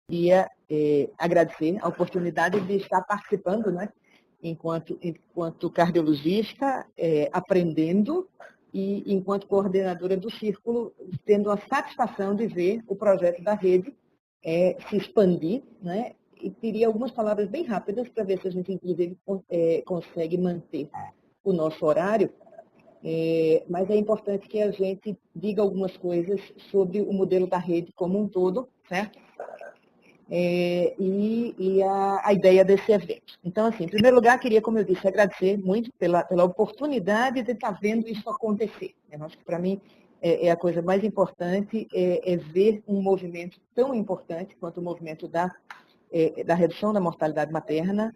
queria agradecer a oportunidade de estar participando, né, enquanto cardiologista, aprendendo, e enquanto coordenadora do Círculo, tendo a satisfação de ver o projeto da rede se expandir, né? E queria algumas palavras bem rápidas para ver se a gente, inclusive, consegue manter o nosso horário. Mas é importante que a gente diga algumas coisas sobre o modelo da rede como um todo, certo? E a ideia desse evento. Então, assim, em primeiro lugar, queria, como eu disse, agradecer muito pela oportunidade de estar vendo isso acontecer. Eu acho que, para mim, a coisa mais importante é ver um movimento tão importante quanto o movimento da redução da mortalidade materna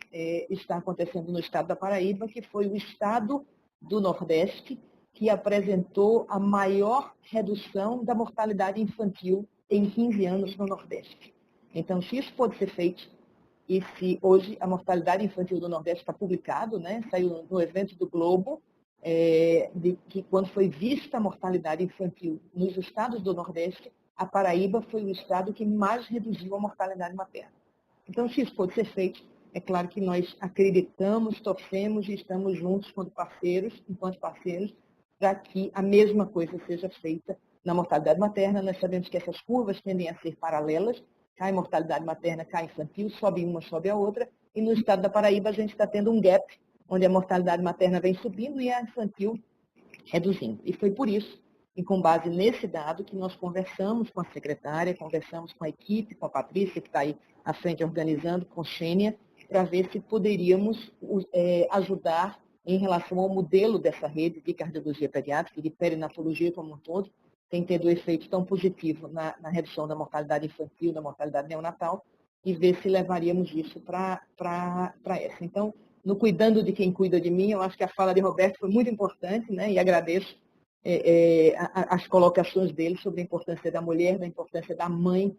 está acontecendo no estado da Paraíba, que foi o estado do Nordeste que apresentou a maior redução da mortalidade infantil em 15 anos no Nordeste. Então, se isso pode ser feito, e se hoje a mortalidade infantil do Nordeste está publicado, né, saiu no evento do Globo, de que quando foi vista a mortalidade infantil nos estados do Nordeste, a Paraíba foi o estado que mais reduziu a mortalidade materna. Então, se isso pode ser feito, é claro que nós acreditamos, torcemos e estamos juntos enquanto parceiros, para que a mesma coisa seja feita na mortalidade materna. Nós sabemos que essas curvas tendem a ser paralelas, cai mortalidade materna, cai infantil, sobe uma, sobe a outra, e no estado da Paraíba a gente está tendo um gap, onde a mortalidade materna vem subindo e a infantil reduzindo. E foi por isso, e com base nesse dado, que nós conversamos com a secretária, conversamos com a equipe, com a Patrícia, que está aí à frente organizando, com a Xênia, para ver se poderíamos ajudar em relação ao modelo dessa rede de cardiologia pediátrica e de perinatologia como um todo, tem tido um efeito tão positivo na redução da mortalidade infantil, da mortalidade neonatal, e ver se levaríamos isso para essa. Então, no cuidando de quem cuida de mim, eu acho que a fala de Roberto foi muito importante, né? E agradeço as colocações dele sobre a importância da mulher, da importância da mãe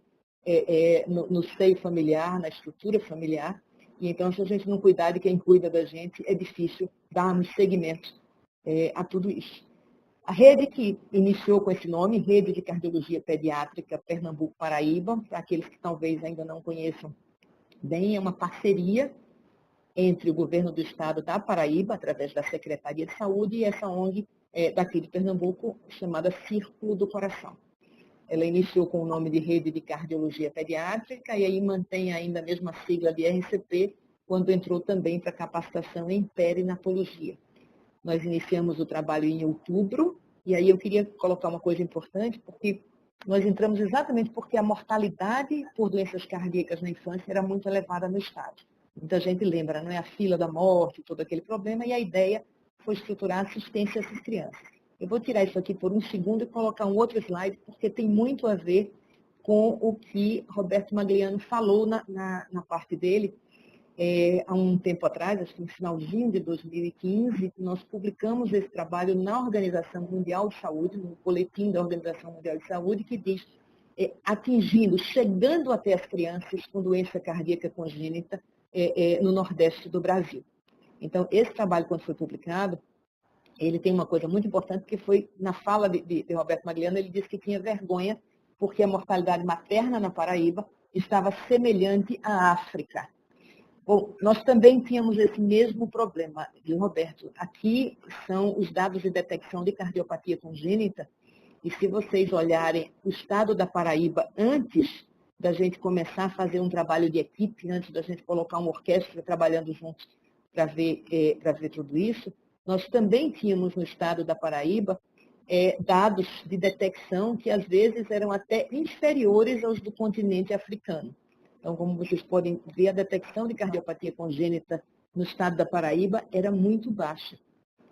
no seio familiar, na estrutura familiar. E então, se a gente não cuidar de quem cuida da gente, é difícil darmos seguimento a tudo isso. A rede que iniciou com esse nome, Rede de Cardiologia Pediátrica Pernambuco-Paraíba, para aqueles que talvez ainda não conheçam bem, é uma parceria entre o governo do estado da Paraíba, através da Secretaria de Saúde, e essa ONG daqui de Pernambuco, chamada Círculo do Coração. Ela iniciou com o nome de Rede de Cardiologia Pediátrica e aí mantém ainda a mesma sigla de RCP, quando entrou também para capacitação em perinatologia. Nós iniciamos o trabalho em outubro, e aí eu queria colocar uma coisa importante, porque nós entramos exatamente porque a mortalidade por doenças cardíacas na infância era muito elevada no estado. Muita gente lembra, não é? A fila da morte, todo aquele problema, e a ideia foi estruturar assistência a essas crianças. Eu vou tirar isso aqui por um segundo e colocar um outro slide, porque tem muito a ver com o que Roberto Magliano falou na parte dele. Há um tempo atrás, acho que no finalzinho de 2015, nós publicamos esse trabalho na Organização Mundial de Saúde, no boletim da Organização Mundial de Saúde, que diz atingindo, chegando até as crianças com doença cardíaca congênita no Nordeste do Brasil. Então, esse trabalho, quando foi publicado, ele tem uma coisa muito importante, que foi, na fala de Roberto Magliano, ele disse que tinha vergonha porque a mortalidade materna na Paraíba estava semelhante à África. Bom, nós também tínhamos esse mesmo problema, viu, Roberto? Aqui são os dados de detecção de cardiopatia congênita, e se vocês olharem o estado da Paraíba antes da gente começar a fazer um trabalho de equipe, antes da gente colocar uma orquestra trabalhando juntos para ver tudo isso, nós também tínhamos no estado da Paraíba dados de detecção que às vezes eram até inferiores aos do continente africano. Então, como vocês podem ver, a detecção de cardiopatia congênita no estado da Paraíba era muito baixa.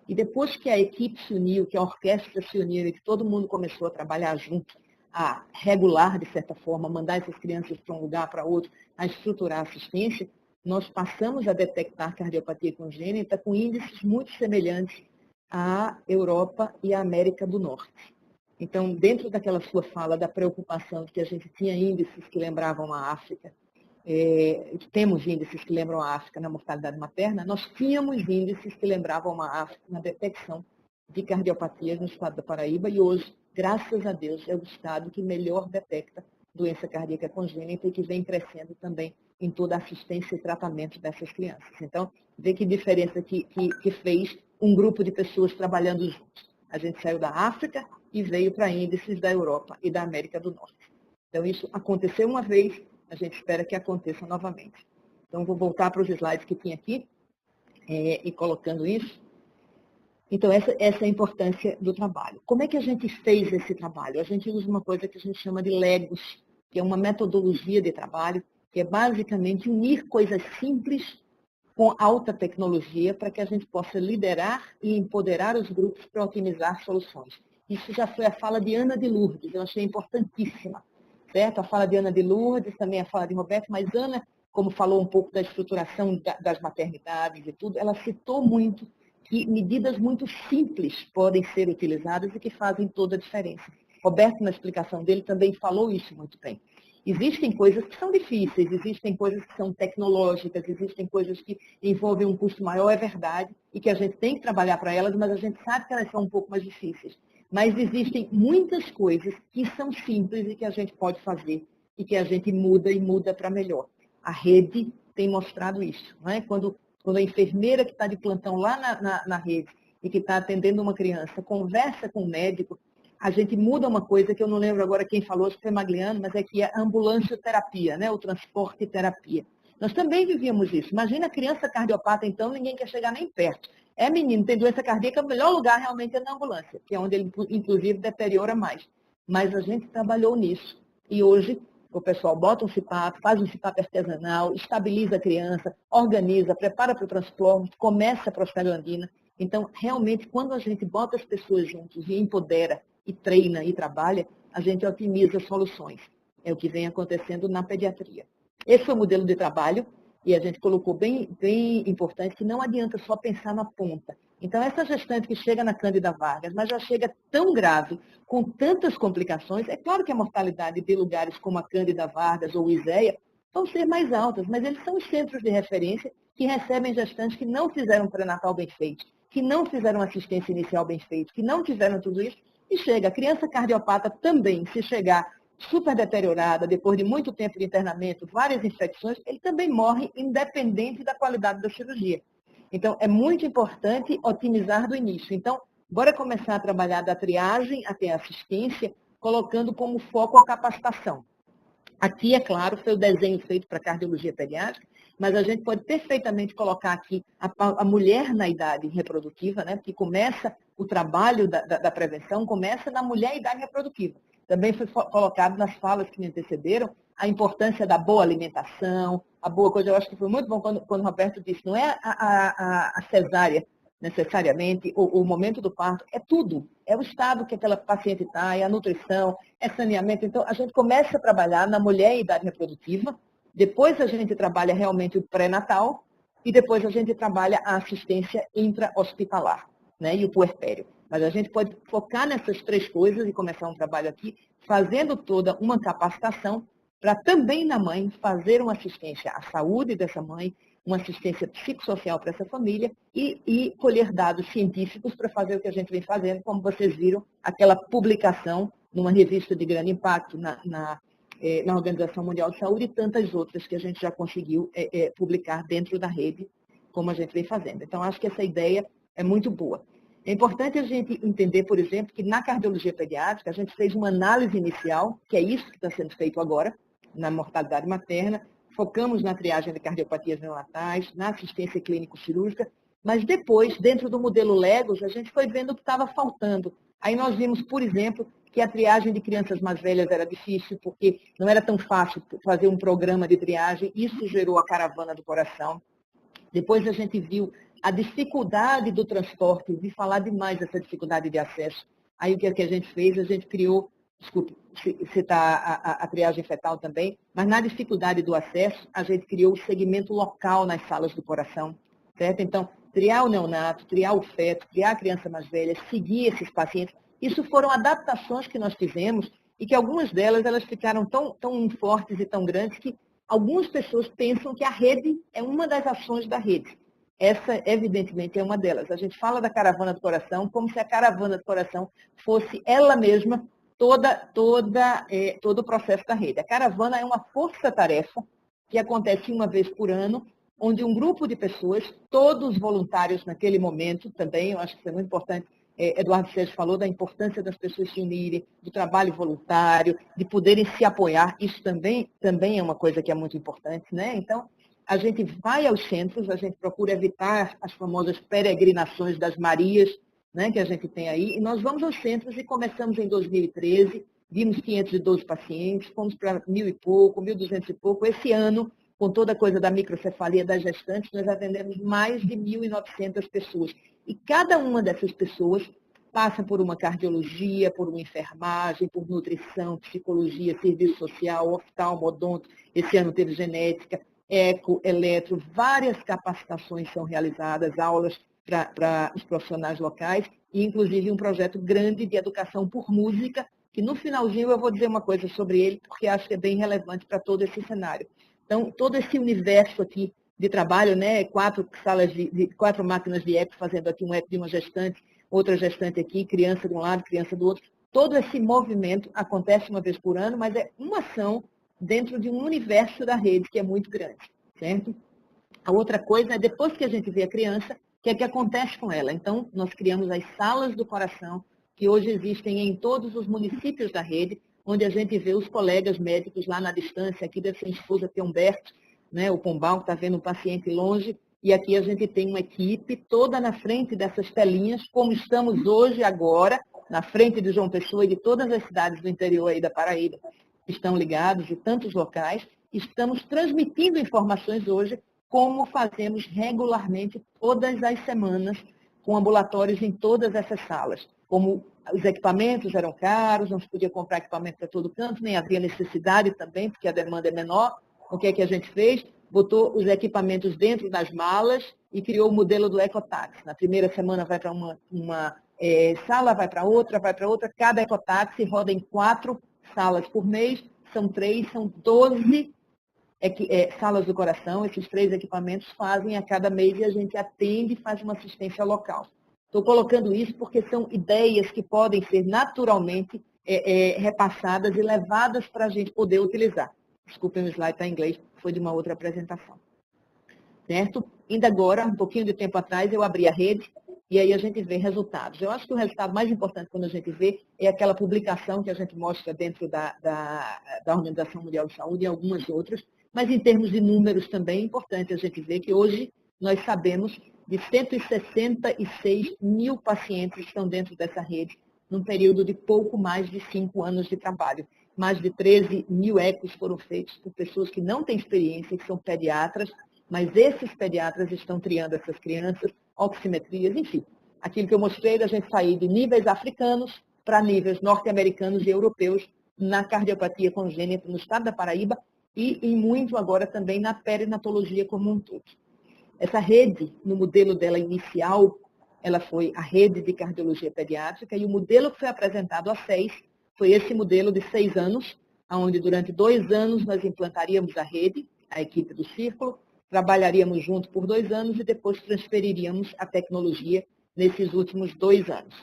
E depois que a equipe se uniu, que a orquestra se uniu e que todo mundo começou a trabalhar junto, a regular, de certa forma, mandar essas crianças para um lugar, para outro, a estruturar a assistência, nós passamos a detectar cardiopatia congênita com índices muito semelhantes à Europa e à América do Norte. Então, dentro daquela sua fala da preocupação de que a gente tinha índices que lembravam a África, temos índices que lembram a África na mortalidade materna, nós tínhamos índices que lembravam a África na detecção de cardiopatias no estado da Paraíba, e hoje, graças a Deus, é o estado que melhor detecta doença cardíaca congênita e que vem crescendo também em toda a assistência e tratamento dessas crianças. Então, vê que diferença que fez um grupo de pessoas trabalhando juntos. A gente saiu da África e veio para índices da Europa e da América do Norte. Então, isso aconteceu uma vez, a gente espera que aconteça novamente. Então, vou voltar para os slides que tinha aqui, e colocando isso. Então, essa é a importância do trabalho. Como é que a gente fez esse trabalho? A gente usa uma coisa que a gente chama de Legos, que é uma metodologia de trabalho, que é basicamente unir coisas simples com alta tecnologia para que a gente possa liderar e empoderar os grupos para otimizar soluções. Isso já foi a fala de Ana de Lourdes, eu achei importantíssima. Certo? A fala de Ana de Lourdes, também a fala de Roberto, mas Ana, como falou um pouco da estruturação das maternidades e tudo, ela citou muito que medidas muito simples podem ser utilizadas e que fazem toda a diferença. Roberto, na explicação dele, também falou isso muito bem. Existem coisas que são difíceis, existem coisas que são tecnológicas, existem coisas que envolvem um custo maior, é verdade, e que a gente tem que trabalhar para elas, mas a gente sabe que elas são um pouco mais difíceis. Mas existem muitas coisas que são simples e que a gente pode fazer e que a gente muda e muda para melhor. A rede tem mostrado isso. Não é? Quando a enfermeira que está de plantão lá na rede e que está atendendo uma criança conversa com o médico, a gente muda uma coisa que eu não lembro agora quem falou, acho que foi Magliano, mas é que é a ambulância-terapia, né? O transporte e terapia. Nós também vivíamos isso. Imagina a criança cardiopata, então, ninguém quer chegar nem perto. É menino, tem doença cardíaca, o melhor lugar realmente é na ambulância, que é onde ele, inclusive, deteriora mais. Mas a gente trabalhou nisso. E hoje, o pessoal bota um CPAP, faz um CPAP artesanal, estabiliza a criança, organiza, prepara para o transporte, começa a prostaglandina. Então, realmente, quando a gente bota as pessoas juntos e empodera, e treina e trabalha, a gente otimiza soluções. É o que vem acontecendo na pediatria. Esse foi o modelo de trabalho e a gente colocou bem importante que não adianta só pensar na ponta. Então, essa gestante que chega na Cândida Vargas, mas já chega tão grave, com tantas complicações, é claro que a mortalidade de lugares como a Cândida Vargas ou o ISEA vão ser mais altas, mas eles são os centros de referência que recebem gestantes que não fizeram um pré-natal bem feito, que não fizeram assistência inicial bem feita, que não tiveram tudo isso, e chega. A criança cardiopata também, se chegar super deteriorada, depois de muito tempo de internamento, várias infecções, ele também morre independente da qualidade da cirurgia. Então, é muito importante otimizar do início. Então, bora começar a trabalhar da triagem até a assistência, colocando como foco a capacitação. Aqui, é claro, foi o desenho feito para cardiologia pediátrica, mas a gente pode perfeitamente colocar aqui a mulher na idade reprodutiva, né? Porque começa o trabalho da prevenção, começa na mulher em idade reprodutiva. Também foi colocado nas falas que me antecederam a importância da boa alimentação, a boa coisa. Eu acho que foi muito bom quando o Roberto disse, não é a cesárea, necessariamente, o momento do parto, é tudo. É o estado que aquela paciente está, é a nutrição, é saneamento. Então, a gente começa a trabalhar na mulher em idade reprodutiva, depois a gente trabalha realmente o pré-natal e depois a gente trabalha a assistência intra-hospitalar, né, e o puerpério. Mas a gente pode focar nessas três coisas e começar um trabalho aqui, fazendo toda uma capacitação para também na mãe fazer uma assistência à saúde dessa mãe, uma assistência psicossocial para essa família e colher dados científicos para fazer o que a gente vem fazendo, como vocês viram, aquela publicação numa revista de grande impacto na Organização Mundial de Saúde e tantas outras que a gente já conseguiu publicar dentro da rede, como a gente vem fazendo. Então, acho que essa ideia é muito boa. É importante a gente entender, por exemplo, que na cardiologia pediátrica a gente fez uma análise inicial, que é isso que está sendo feito agora, na mortalidade materna, focamos na triagem de cardiopatias neonatais, na assistência clínico-cirúrgica, mas depois, dentro do modelo Legos, a gente foi vendo o que estava faltando. Aí nós vimos, por exemplo, que a triagem de crianças mais velhas era difícil, porque não era tão fácil fazer um programa de triagem, isso gerou a caravana do coração. Depois a gente viu a dificuldade do transporte, vi falar demais dessa dificuldade de acesso. Aí o que a gente fez? A gente criou, desculpe, citar a triagem fetal também, mas na dificuldade do acesso, a gente criou o segmento local nas salas do coração, certo? Então, triar o neonato, triar o feto, triar a criança mais velha, seguir esses pacientes, isso foram adaptações que nós fizemos e que algumas delas elas ficaram tão fortes e tão grandes que algumas pessoas pensam que a rede é uma das ações da rede. Essa, evidentemente, é uma delas. A gente fala da caravana do coração como se a caravana do coração fosse ela mesma todo o processo da rede. A caravana é uma força-tarefa que acontece uma vez por ano, onde um grupo de pessoas, todos voluntários naquele momento também, eu acho que isso é muito importante, Eduardo Sérgio falou da importância das pessoas se unirem, do trabalho voluntário, de poderem se apoiar, isso também é uma coisa que é muito importante, né? Então, a gente vai aos centros, a gente procura evitar as famosas peregrinações das Marias, né, que a gente tem aí, e nós vamos aos centros e começamos em 2013, vimos 512 pacientes, fomos para 1.000 e pouco, 1.200 e pouco. Esse ano, com toda a coisa da microcefalia das gestantes, nós atendemos mais de 1.900 pessoas. E cada uma dessas pessoas passa por uma cardiologia, por uma enfermagem, por nutrição, psicologia, serviço social, oftalmo, odonto. Esse ano teve genética, eco, eletro, várias capacitações são realizadas, aulas para os profissionais locais, e inclusive um projeto grande de educação por música, que no finalzinho eu vou dizer uma coisa sobre ele, porque acho que é bem relevante para todo esse cenário. Então, todo esse universo aqui de trabalho, né, 4 máquinas de eco, fazendo aqui um eco de uma gestante, outra gestante aqui, criança de um lado, criança do outro. Todo esse movimento acontece uma vez por ano, mas é uma ação dentro de um universo da rede que é muito grande, certo? A outra coisa é, depois que a gente vê a criança, o que é que acontece com ela? Então, nós criamos as salas do coração, que hoje existem em todos os municípios da rede, onde a gente vê os colegas médicos lá na distância, aqui deve ser a esposa ter Humberto, né, o Pombal, que está vendo um paciente longe, e aqui a gente tem uma equipe toda na frente dessas telinhas, como estamos hoje, agora, na frente de João Pessoa e de todas as cidades do interior aí da Paraíba, que estão ligados, de tantos locais, estamos transmitindo informações hoje, como fazemos regularmente todas as semanas, com ambulatórios em todas essas salas. Como os equipamentos eram caros, não se podia comprar equipamento para todo canto, nem havia necessidade também, porque a demanda é menor. O que é que a gente fez? Botou os equipamentos dentro das malas e criou o modelo do ecotáxi. Na primeira semana vai para uma sala, vai para outra, cada ecotáxi roda em 4 salas por mês, são 3, são 12 salas do coração. Esses 3 equipamentos fazem a cada mês e a gente atende e faz uma assistência local. Estou colocando isso porque são ideias que podem ser naturalmente repassadas e levadas para a gente poder utilizar. Desculpem, o slide está em inglês, foi de uma outra apresentação. Certo? Ainda agora, um pouquinho de tempo atrás, eu abri a rede e aí a gente vê resultados. Eu acho que o resultado mais importante quando a gente vê é aquela publicação que a gente mostra dentro da Organização Mundial de Saúde e algumas outras, mas em termos de números também é importante a gente ver que hoje nós sabemos de 166 mil pacientes que estão dentro dessa rede, num período de pouco mais de 5 anos de trabalho. Mais de 13 mil ecos foram feitos por pessoas que não têm experiência, que são pediatras, mas esses pediatras estão triando essas crianças, oximetrias, enfim. Aquilo que eu mostrei da gente sair de níveis africanos para níveis norte-americanos e europeus na cardiopatia congênita no estado da Paraíba e em muito agora também na perinatologia como um todo. Essa rede, no modelo dela inicial, ela foi a rede de cardiologia pediátrica e o modelo que foi apresentado a 6 foi esse modelo de 6 anos, onde durante 2 anos nós implantaríamos a rede, a equipe do Círculo, trabalharíamos junto por 2 anos e depois transferiríamos a tecnologia nesses últimos 2 anos.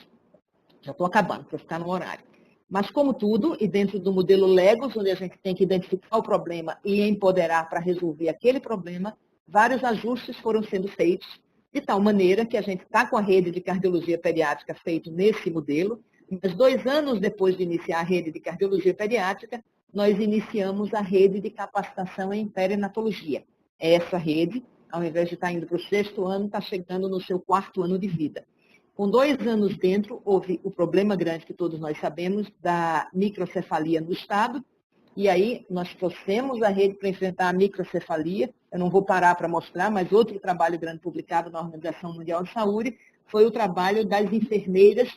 Já estou acabando, para ficar no horário. Mas, como tudo, e dentro do modelo Legos, onde a gente tem que identificar o problema e empoderar para resolver aquele problema, vários ajustes foram sendo feitos, de tal maneira que a gente está com a rede de cardiologia pediátrica feito nesse modelo, mas 2 anos depois de iniciar a rede de cardiologia pediátrica, nós iniciamos a rede de capacitação em perinatologia. Essa rede, ao invés de estar indo para o 6º ano, está chegando no seu 4º ano de vida. Com 2 anos dentro, houve o problema grande que todos nós sabemos da microcefalia no estado, e aí nós trouxemos a rede para enfrentar a microcefalia. Eu não vou parar para mostrar, mas outro trabalho grande publicado na Organização Mundial de Saúde foi o trabalho das enfermeiras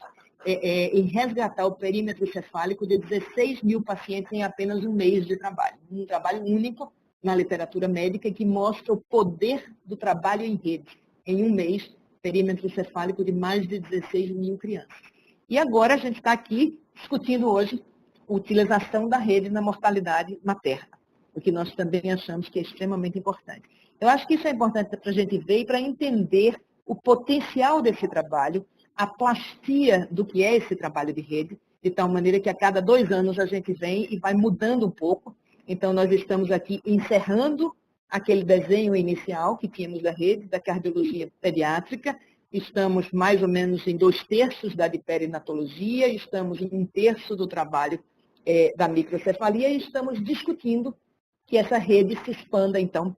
em resgatar o perímetro cefálico de 16 mil pacientes em apenas um mês de trabalho. Um trabalho único na literatura médica que mostra o poder do trabalho em rede. Em um mês, perímetro cefálico de mais de 16 mil crianças. E agora a gente está aqui discutindo hoje a utilização da rede na mortalidade materna, o que nós também achamos que é extremamente importante. Eu acho que isso é importante para a gente ver e para entender o potencial desse trabalho, a plastia do que é esse trabalho de rede, de tal maneira que a cada 2 anos a gente vem e vai mudando um pouco. Então, nós estamos aqui encerrando aquele desenho inicial que tínhamos da rede, da cardiologia pediátrica. Estamos mais ou menos em 2/3 da de perinatologia, estamos em 1/3 do trabalho da microcefalia e estamos discutindo que essa rede se expanda, então,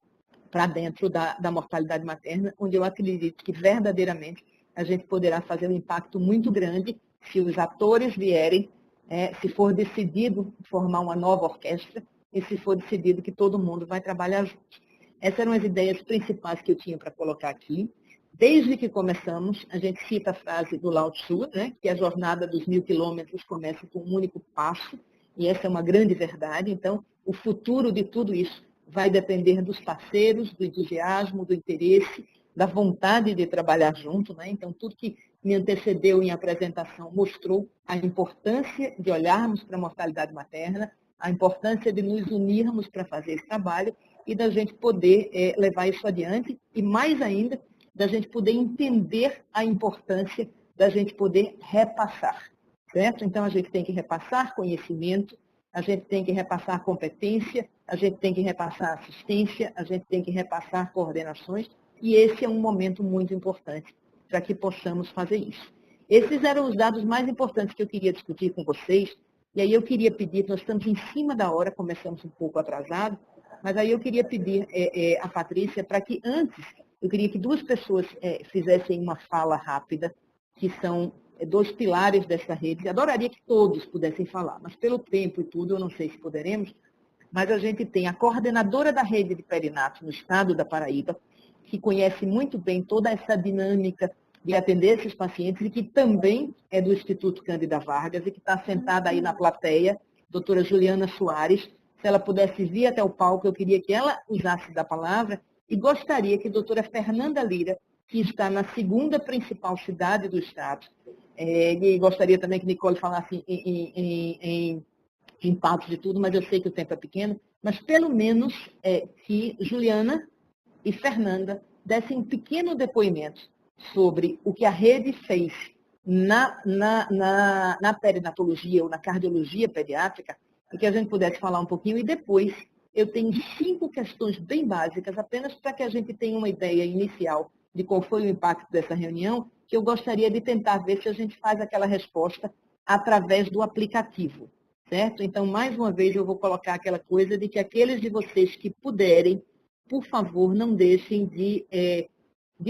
para dentro da mortalidade materna, onde eu acredito que verdadeiramente a gente poderá fazer um impacto muito grande se os atores vierem, se for decidido formar uma nova orquestra e se for decidido que todo mundo vai trabalhar junto. Essas eram as ideias principais que eu tinha para colocar aqui. Desde que começamos, a gente cita a frase do Lao Tzu, né, que a jornada dos 1000 quilômetros começa com um único passo, e essa é uma grande verdade. Então, o futuro de tudo isso vai depender dos parceiros, do entusiasmo, do interesse, da vontade de trabalhar junto, né? Então, tudo que me antecedeu em apresentação mostrou a importância de olharmos para a mortalidade materna, a importância de nos unirmos para fazer esse trabalho e da gente poder levar isso adiante e, mais ainda, da gente poder entender a importância da gente poder repassar, certo? Então, a gente tem que repassar conhecimento, a gente tem que repassar competência, a gente tem que repassar assistência, a gente tem que repassar coordenações, e esse é um momento muito importante para que possamos fazer isso. Esses eram os dados mais importantes que eu queria discutir com vocês, e aí eu queria pedir, nós estamos em cima da hora, começamos um pouco atrasado, mas aí eu queria pedir a Patrícia para que antes, eu queria que 2 pessoas fizessem uma fala rápida, que são 2 pilares dessa rede. Adoraria que todos pudessem falar, mas pelo tempo e tudo, eu não sei se poderemos, mas a gente tem a coordenadora da rede de perinato no estado da Paraíba, que conhece muito bem toda essa dinâmica de atender esses pacientes e que também é do Instituto Cândida Vargas e que está sentada aí na plateia, doutora Juliana Soares. Se ela pudesse vir até o palco, eu queria que ela usasse da palavra e gostaria que a doutora Fernanda Lira, que está na 2ª principal cidade do estado, e gostaria também que Nicole falasse em Patos de tudo, mas eu sei que o tempo é pequeno, mas pelo menos que Juliana e Fernanda dessem um pequeno depoimento sobre o que a rede fez na perinatologia ou na cardiologia pediátrica, e que a gente pudesse falar um pouquinho, e depois eu tenho 5 questões bem básicas, apenas para que a gente tenha uma ideia inicial de qual foi o impacto dessa reunião, que eu gostaria de tentar ver se a gente faz aquela resposta através do aplicativo, certo? Então, mais uma vez, eu vou colocar aquela coisa de que aqueles de vocês que puderem, por favor, não deixem de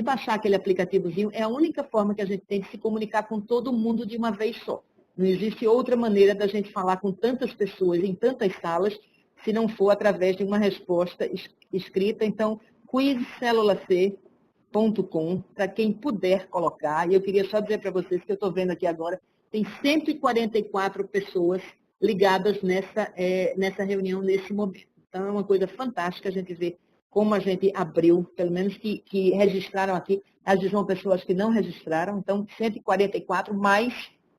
baixar aquele aplicativozinho. É a única forma que a gente tem de se comunicar com todo mundo de uma vez só. Não existe outra maneira da gente falar com tantas pessoas em tantas salas, se não for através de uma resposta escrita. Então, quizcelulac.com, para quem puder colocar. E eu queria só dizer para vocês que eu estou vendo aqui agora, tem 144 pessoas ligadas nessa reunião, nesse momento. Então, é uma coisa fantástica a gente ver como a gente abriu, pelo menos que registraram aqui, as de João Pessoa que não registraram, então 144, mais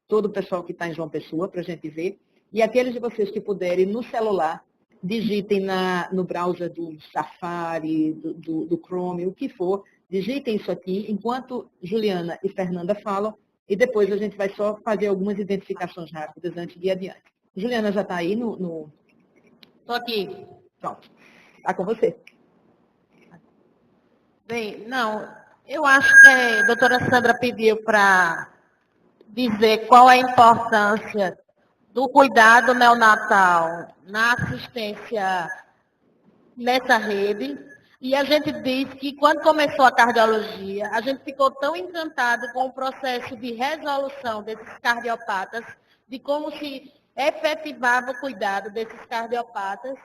todo o pessoal que está em João Pessoa, para a gente ver. E aqueles de vocês que puderem, no celular, digitem no browser do Safari, do Chrome, o que for, digitem isso aqui, enquanto Juliana e Fernanda falam, e depois a gente vai só fazer algumas identificações rápidas antes de ir adiante. Juliana já está aí no... Estou aqui. Pronto. Está com você. Bem, não, eu acho que a doutora Sandra pediu para dizer qual é a importância do cuidado neonatal na assistência nessa rede. E a gente diz que quando começou a cardiologia, a gente ficou tão encantado com o processo de resolução desses cardiopatas, de como se efetivava o cuidado desses cardiopatas,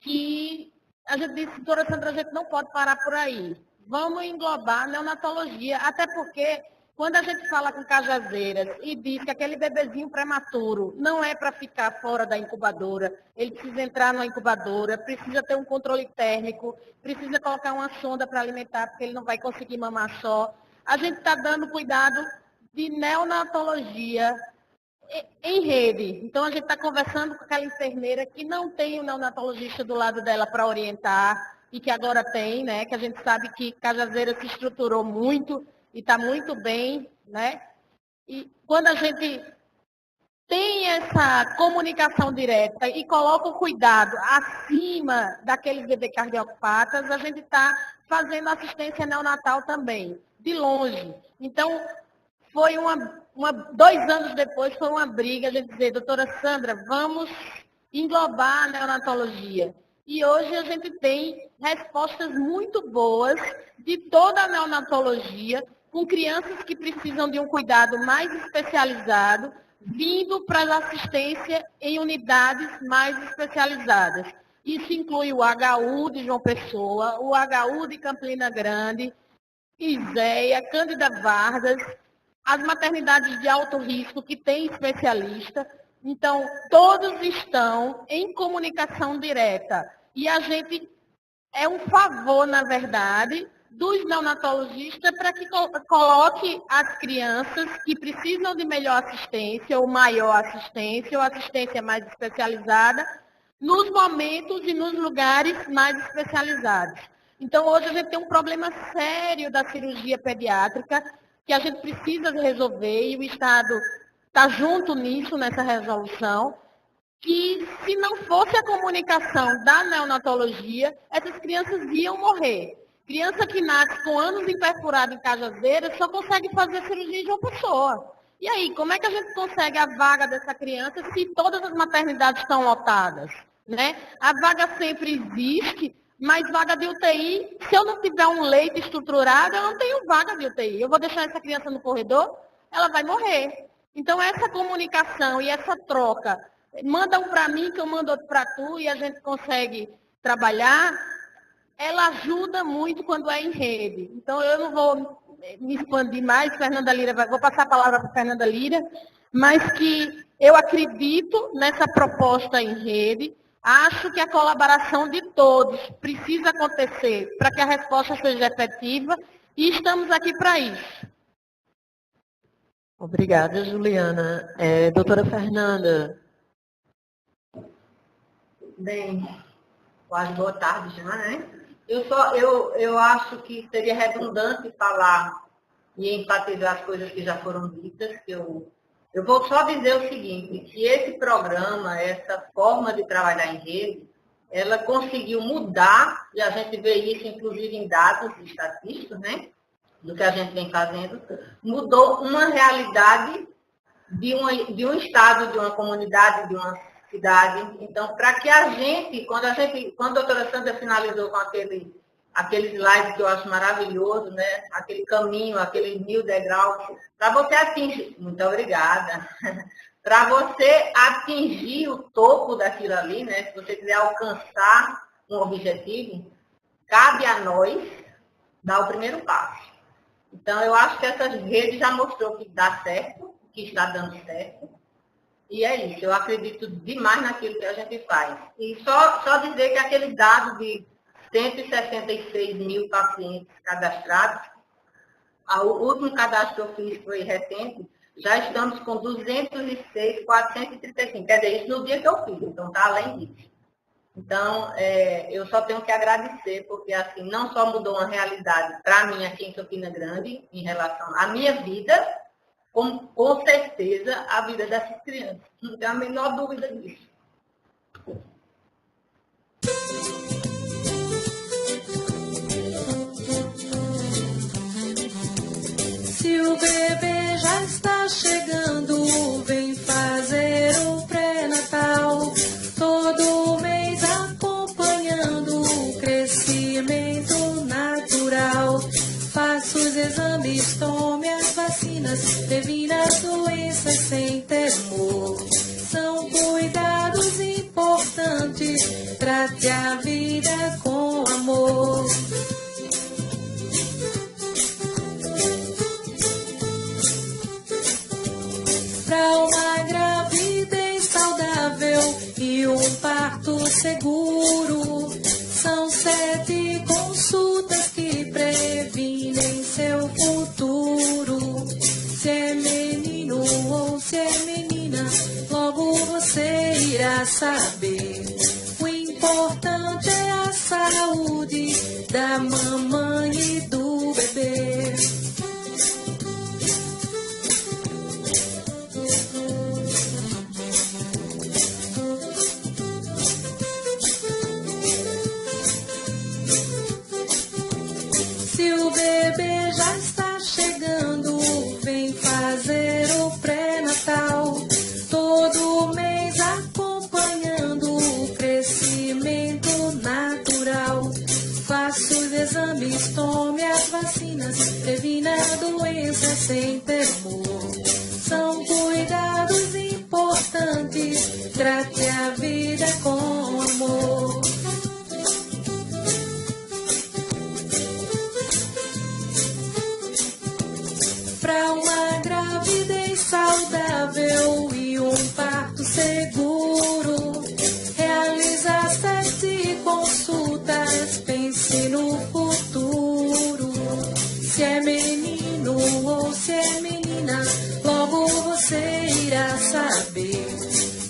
que a gente disse, doutora Sandra, a gente não pode parar por aí. Vamos englobar a neonatologia, até porque quando a gente fala com cajazeiras e diz que aquele bebezinho prematuro não é para ficar fora da incubadora, ele precisa entrar numa incubadora, precisa ter um controle térmico, precisa colocar uma sonda para alimentar, porque ele não vai conseguir mamar só. A gente está dando cuidado de neonatologia em rede. Então, a gente está conversando com aquela enfermeira que não tem o neonatologista do lado dela para orientar, e que agora tem, né? Que a gente sabe que Cajazeira se estruturou muito e está muito bem, né? E quando a gente tem essa comunicação direta e coloca o cuidado acima daqueles bebês cardiopatas, a gente está fazendo assistência neonatal também, de longe. Então, foi 2 anos depois, foi uma briga, a gente dizer, doutora Sandra, vamos englobar a neonatologia. E hoje a gente tem respostas muito boas de toda a neonatologia, com crianças que precisam de um cuidado mais especializado, vindo para a assistência em unidades mais especializadas. Isso inclui o HU de João Pessoa, o HU de Campina Grande, Iséia, Cândida Vargas, as maternidades de alto risco que têm especialista. Então, todos estão em comunicação direta. E a gente é um favor, na verdade, dos neonatologistas para que coloque as crianças que precisam de melhor assistência, ou maior assistência, ou assistência mais especializada, nos momentos e nos lugares mais especializados. Então, hoje a gente tem um problema sério da cirurgia pediátrica, que a gente precisa resolver, e o Estado está junto nisso, nessa resolução, que se não fosse a comunicação da neonatologia, essas crianças iam morrer. Criança que nasce com ânus imperfurado em Cajazeiras só consegue fazer cirurgia de uma pessoa. E aí, como é que a gente consegue a vaga dessa criança se todas as maternidades estão lotadas? Né? A vaga sempre existe, mas vaga de UTI, se eu não tiver um leito estruturado, eu não tenho vaga de UTI. Eu vou deixar essa criança no corredor, ela vai morrer. Então, essa comunicação e essa troca, manda um para mim, que eu mando outro para tu, e a gente consegue trabalhar, ela ajuda muito quando é em rede. Então, eu não vou me expandir mais, Fernanda Lira, vou passar a palavra para Fernanda Lira, mas que eu acredito nessa proposta em rede, acho que a colaboração de todos precisa acontecer para que a resposta seja efetiva, e estamos aqui para isso. Obrigada, Juliana. Doutora Fernanda. Bem, quase boa tarde já, né? Eu acho que seria redundante falar e enfatizar as coisas que já foram ditas. Eu vou só dizer o seguinte, que esse programa, essa forma de trabalhar em rede, ela conseguiu mudar, e a gente vê isso inclusive em dados estatísticos, né? Do que a gente vem fazendo, mudou uma realidade de um estado, de uma comunidade, de uma cidade. Então, para que a gente, quando a doutora Sandra finalizou com aquele slide que eu acho maravilhoso, né? Aquele caminho, aquele 1000 degraus, para você atingir, muito obrigada, para você atingir o topo daquilo ali, né? Se você quiser alcançar um objetivo, cabe a nós dar o primeiro passo. Então, eu acho que essa rede já mostrou que dá certo, que está dando certo. E é isso, eu acredito demais naquilo que a gente faz. E só dizer que aquele dado de 166 mil pacientes cadastrados, o último cadastro que eu fiz foi recente, já estamos com 206.435. Quer dizer, isso no dia que eu fiz, então está além disso. Então, eu só tenho que agradecer, porque assim, não só mudou uma realidade para mim aqui em Campina Grande, em relação à minha vida, como com certeza a vida dessas crianças. Não tenho a menor dúvida disso. Se o bebê já está chegando, vem fazer o pré-natal. Todo mês acompanhando o crescimento natural. Faça os exames, tome as vacinas, previna as doenças sem temor. São cuidados importantes, trate a vida com amor. Para uma gravidez saudável e um parto seguro, são 7 consultas que previnem seu futuro. Se é menino ou se é menina, logo você irá saber. O importante é a saúde da mamãe e do bebê. Se o bebê já está chegando, vem fazer o pré-natal. Todo mês acompanhando o crescimento natural. Faça os exames, tome as vacinas, previna a doença sem temor. São cuidados importantes, trate a vida com amor. Para uma gravidez saudável e um parto seguro, realiza 7 consultas, pense no futuro. Se é menino ou se é menina, logo você irá saber.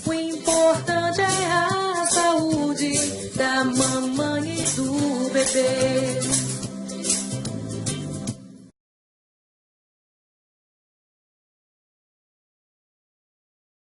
O importante é a saúde da mamãe e do bebê.